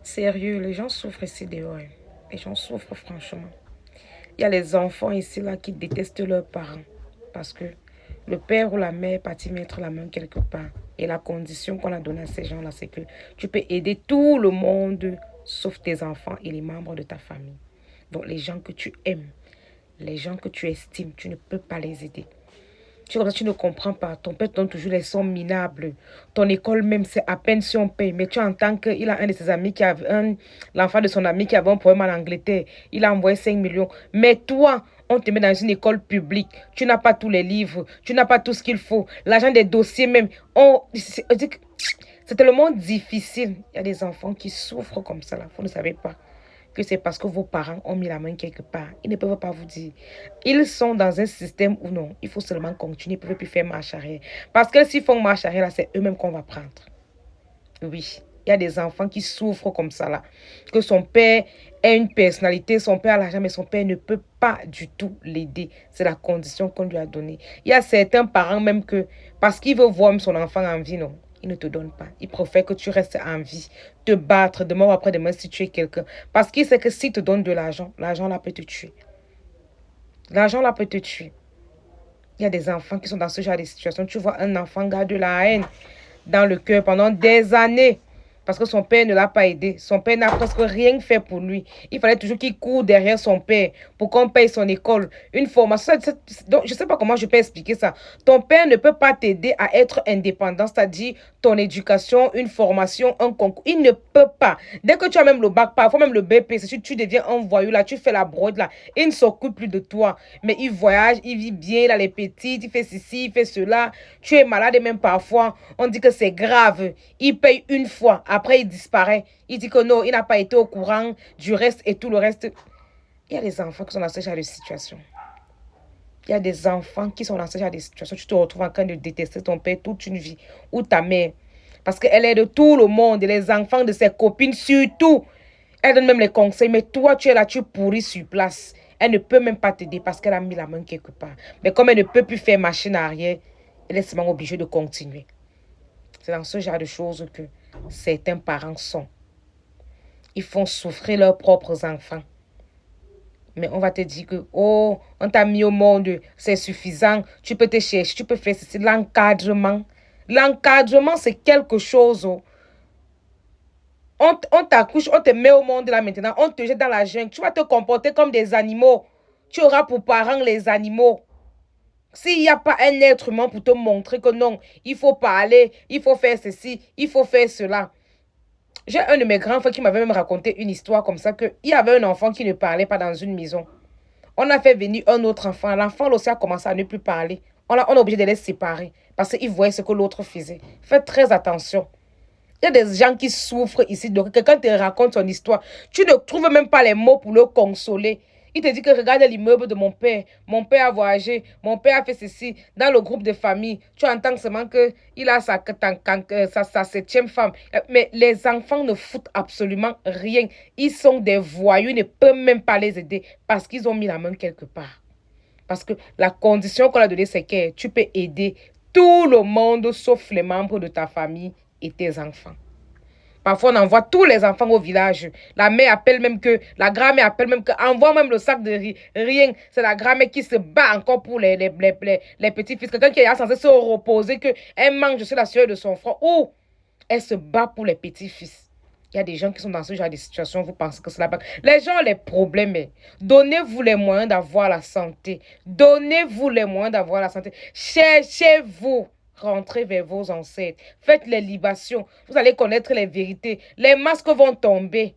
Sérieux, les gens souffrent ici dehors, hein. Les gens souffrent franchement. Il y a les enfants ici là qui détestent leurs parents parce que le père ou la mère est parti mettre la main quelque part. Et la condition qu'on a donnée à ces gens-là, c'est que tu peux aider tout le monde sauf tes enfants et les membres de ta famille. Donc les gens que tu aimes, les gens que tu estimes, tu ne peux pas les aider. Tu ne comprends pas. Ton père te donne toujours les sommes minables. Ton école même, c'est à peine si on paye. Mais tu entends qu'il a un de ses amis qui a l'enfant de son ami qui avait un problème en Angleterre. Il a envoyé 5 millions. Mais toi, on te met dans une école publique. Tu n'as pas tous les livres. Tu n'as pas tout ce qu'il faut. L'argent des dossiers même. C'est tellement difficile. Il y a des enfants qui souffrent comme ça là. Vous ne savez pas que c'est parce que vos parents ont mis la main quelque part. Ils ne peuvent pas vous dire. Ils sont dans un système où non, il faut seulement continuer, ils ne peuvent plus faire marche arrière. Parce que s'ils font marche arrière, là, c'est eux-mêmes qu'on va prendre. Oui, il y a des enfants qui souffrent comme ça là. Que son père a une personnalité, son père a l'argent, mais son père ne peut pas du tout l'aider. C'est la condition qu'on lui a donnée. Il y a certains parents même que, parce qu'ils veulent voir son enfant en vie, non, il ne te donne pas. Il préfère que tu restes en vie, te battre demain ou après-demain si tu es quelqu'un. Parce qu'il sait que s'il te donne de l'argent, l'argent là peut te tuer. L'argent là peut te tuer. Il y a des enfants qui sont dans ce genre de situation. Tu vois un enfant garde de la haine dans le cœur pendant des années parce que son père ne l'a pas aidé. Son père n'a presque rien fait pour lui. Il fallait toujours qu'il court derrière son père pour qu'on paye son école. Une formation. Donc, je ne sais pas comment je peux expliquer ça. Ton père ne peut pas t'aider à être indépendant, c'est-à-dire ton éducation, une formation, un concours. Il ne peut pas. Dès que tu as même le bac, parfois même le BP, si tu deviens un voyou là, tu fais la brode là, il ne s'occupe plus de toi. Mais il voyage, il vit bien, il a les petites, il fait ceci, il fait cela. Tu es malade et même parfois, on dit que c'est grave. Il paye une fois, après il disparaît. Il dit que non, il n'a pas été au courant du reste et tout le reste. Il y a des enfants qui sont dans ce genre de situation. Il y a des enfants qui sont dans ce genre de situation. Tu te retrouves en train de détester ton père toute une vie ou ta mère. Parce qu'elle aide tout le monde, les enfants de ses copines surtout. Elle donne même les conseils, mais toi, tu es là, tu pourris sur place. Elle ne peut même pas t'aider parce qu'elle a mis la main quelque part. Mais comme elle ne peut plus faire machine arrière, elle est seulement obligée de continuer. C'est dans ce genre de choses que certains parents sont. Ils font souffrir leurs propres enfants. Mais on va te dire que, oh, on t'a mis au monde, c'est suffisant. Tu peux te chercher, tu peux faire ceci. L'encadrement. L'encadrement, c'est quelque chose. Oh. On t'accouche, on te met au monde là maintenant, on te jette dans la jungle. Tu vas te comporter comme des animaux. Tu auras pour parents les animaux. S'il n'y a pas un être humain pour te montrer que non, il faut parler, il faut faire ceci, il faut faire cela. J'ai un de mes grands frères qui m'avait même raconté une histoire comme ça, qu'il y avait un enfant qui ne parlait pas dans une maison. On a fait venir un autre enfant. L'enfant aussi a commencé à ne plus parler. On est obligé de les séparer parce qu'il voyait ce que l'autre faisait. Faites très attention. Il y a des gens qui souffrent ici. Donc, quelqu'un te raconte son histoire. Tu ne trouves même pas les mots pour le consoler. Il te dit que regarde l'immeuble de mon père. Mon père a voyagé. Mon père a fait ceci. Dans le groupe de famille, tu entends seulement qu'il a sa septième femme. Mais les enfants ne foutent absolument rien. Ils sont des voyous. Ils ne peuvent même pas les aider parce qu'ils ont mis la main quelque part. Parce que la condition qu'on a donnée, c'est que tu peux aider tout le monde sauf les membres de ta famille et tes enfants. Parfois, on envoie tous les enfants au village. La mère appelle même que, la grand-mère appelle même que, envoie même le sac de rien. C'est la grand-mère qui se bat encore pour les petits-fils. Quelqu'un qui est censé se reposer, qu'elle mange sur la sueur de son front. Ou elle se bat pour les petits-fils. Il y a des gens qui sont dans ce genre de situation, vous pensez que c'est la bague. Les gens ont les problèmes. Donnez-vous les moyens d'avoir la santé. Donnez-vous les moyens d'avoir la santé. Cherchez-vous. Rentrez vers vos ancêtres. Faites les libations. Vous allez connaître les vérités. Les masques vont tomber.